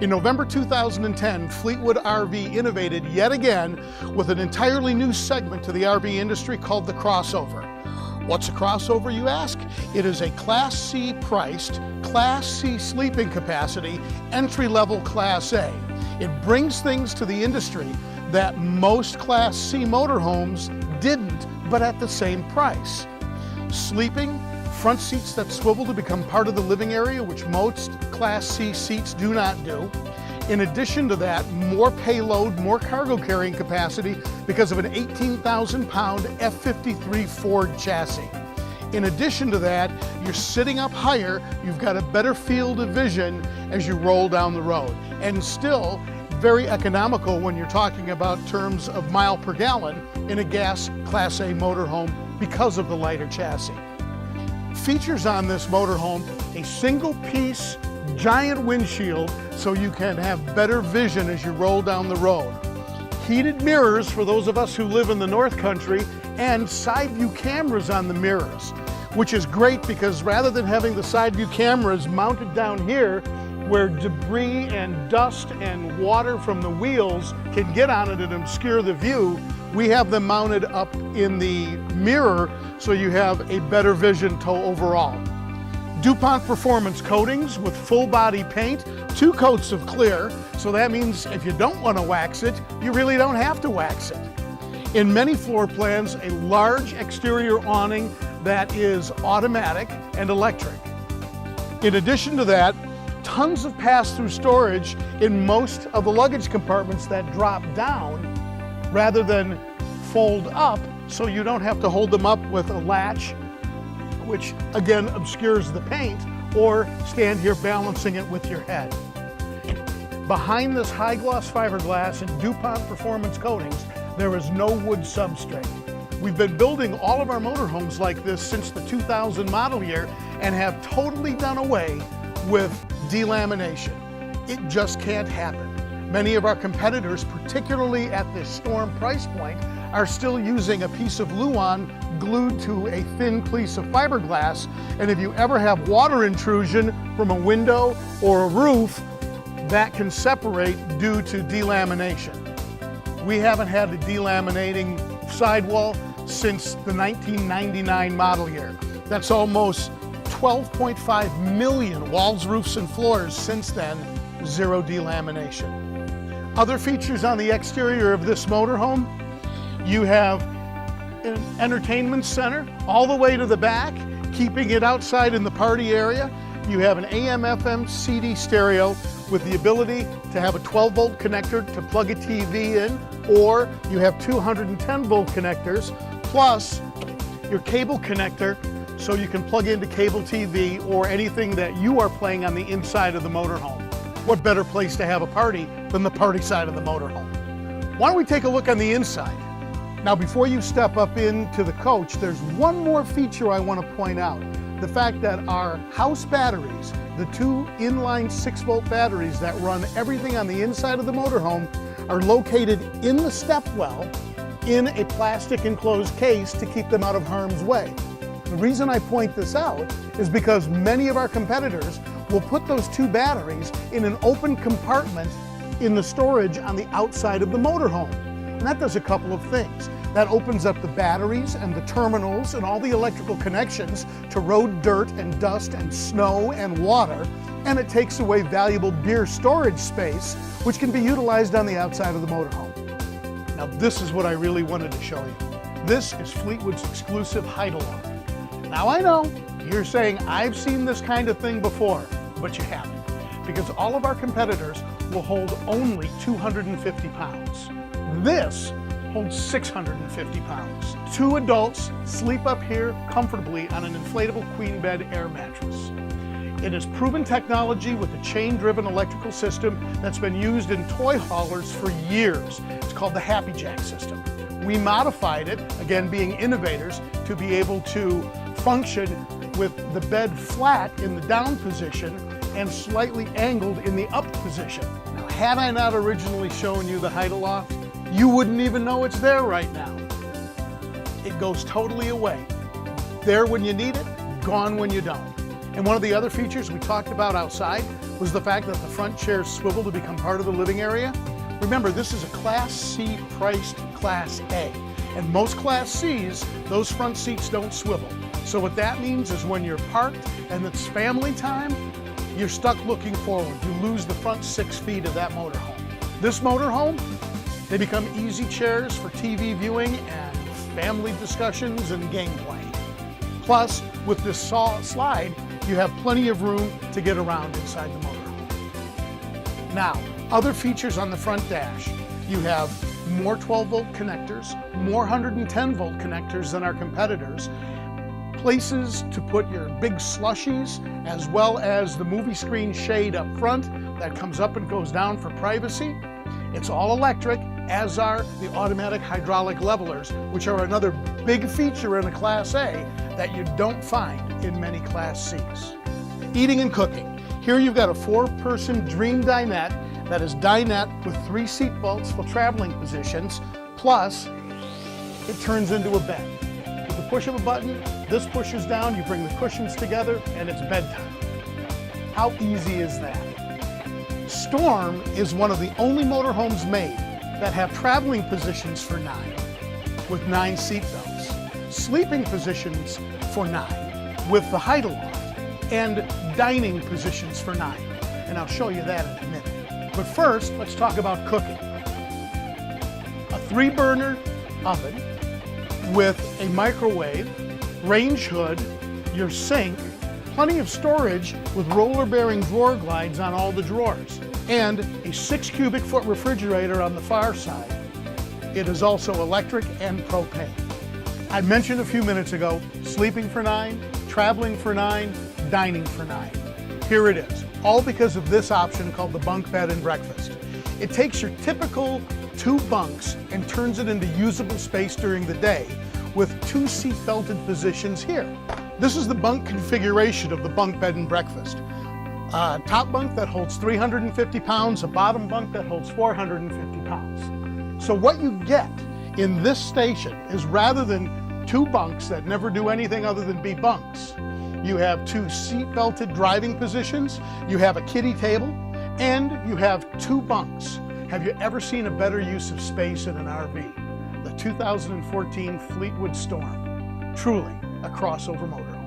In November 2010, Fleetwood RV innovated yet again with an entirely new segment to the RV industry called the crossover. What's a crossover, you ask? It is a Class C priced, Class C sleeping capacity, entry-level Class A. It brings things to the industry that most Class C motorhomes didn't, but at the same price. Sleeping, front seats that swivel to become part of the living area, which most Class C seats do not do. In addition to that, more payload, more cargo carrying capacity because of an 18,000-pound F53 Ford chassis. In addition to that, you're sitting up higher, you've got a better field of vision as you roll down the road. And still, very economical when you're talking about terms of mile per gallon in a gas Class A motorhome because of the lighter chassis. Features on this motorhome: a single piece giant windshield so you can have better vision as you roll down the road. Heated mirrors for those of us who live in the North Country, and side view cameras on the mirrors, which is great because rather than having the side view cameras mounted down here where debris and dust and water from the wheels can get on it and obscure the view, we have them mounted up in the mirror so you have a better vision overall. DuPont Performance coatings with full body paint, 2 coats of clear, so that means if you don't want to wax it, you really don't have to wax it. In many floor plans, a large exterior awning that is automatic and electric. In addition to that, tons of pass-through storage in most of the luggage compartments that drop down rather than fold up, so you don't have to hold them up with a latch, which again obscures the paint, or stand here balancing it with your head. Behind this high gloss fiberglass and DuPont Performance coatings, there is no wood substrate. We've been building all of our motorhomes like this since the 2000 model year and have totally done away with delamination. It just can't happen. Many of our competitors, particularly at this storm price point, are still using a piece of Luan glued to a thin piece of fiberglass, and if you ever have water intrusion from a window or a roof, that can separate due to delamination. We haven't had a delaminating sidewall since the 1999 model year. That's almost 12.5 million walls, roofs, and floors since then, zero delamination. Other features on the exterior of this motorhome: you have an entertainment center all the way to the back, keeping it outside in the party area. You have an AM/FM CD stereo with the ability to have a 12-volt connector to plug a TV in, or you have 210-volt connectors, plus your cable connector so you can plug into cable TV or anything that you are playing on the inside of the motorhome. What better place to have a party than the party side of the motorhome? Why don't we take a look on the inside? Now, before you step up into the coach, there's one more feature I want to point out. The fact that our house batteries, the 2 inline 6-volt batteries that run everything on the inside of the motorhome, are located in the stepwell in a plastic enclosed case to keep them out of harm's way. The reason I point this out is because many of our competitors will put those 2 batteries in an open compartment in the storage on the outside of the motorhome. And that does a couple of things. That opens up the batteries and the terminals and all the electrical connections to road dirt and dust and snow and water, and it takes away valuable beer storage space, which can be utilized on the outside of the motorhome. Now, this is what I really wanted to show you. This is Fleetwood's exclusive hide-along. Now, I know you're saying, I've seen this kind of thing before, but you haven't, because all of our competitors will hold only 250 pounds. This holds 650 pounds. 2 adults sleep up here comfortably on an inflatable queen bed air mattress. It is proven technology with a chain-driven electrical system that's been used in toy haulers for years. It's called the Happy Jack system. We modified it, again being innovators, to be able to function with the bed flat in the down position and slightly angled in the up position. Now, had I not originally shown you the hide-aloft, you wouldn't even know it's there right now. It goes totally away. There when you need it, gone when you don't. And one of the other features we talked about outside was the fact that the front chairs swivel to become part of the living area. Remember, this is a Class C priced Class A. And most Class Cs, those front seats don't swivel. So what that means is when you're parked and it's family time, you're stuck looking forward. You lose the front 6 feet of that motorhome. This motorhome, they become easy chairs for TV viewing and family discussions and gameplay. Plus, with this slide, you have plenty of room to get around inside the motorhome. Now, other features on the front dash. You have more 12-volt connectors, more 110-volt connectors than our competitors, places to put your big slushies, as well as the movie screen shade up front that comes up and goes down for privacy. It's all electric, as are the automatic hydraulic levelers, which are another big feature in a Class A that you don't find in many Class Cs. Eating and cooking. Here you've got a 4-person dream dinette that is dinette with 3 seat belts for traveling positions, plus it turns into a bed. With the push of a button, this pushes down, you bring the cushions together, and it's bedtime. How easy is that? Storm is one of the only motorhomes made that have traveling positions for 9, with 9 seat belts, sleeping positions for 9, with the height aloft, and dining positions for 9. And I'll show you that in a minute. But first, let's talk about cooking. A 3-burner oven with a microwave, range hood, your sink, plenty of storage with roller-bearing drawer glides on all the drawers, and a 6 cubic foot refrigerator on the far side. It is also electric and propane. I mentioned a few minutes ago, sleeping for 9, traveling for 9, dining for 9. Here it is, all because of this option called the bunk bed and breakfast. It takes your typical 2 bunks and turns it into usable space during the day with 2 seat belted positions here. This is the bunk configuration of the bunk bed and breakfast. A top bunk that holds 350 pounds, a bottom bunk that holds 450 pounds. So what you get in this station is, rather than 2 bunks that never do anything other than be bunks, you have 2 seat-belted driving positions, you have a kiddie table, and you have 2 bunks. Have you ever seen a better use of space in an RV? The 2014 Fleetwood Storm. Truly a crossover motor.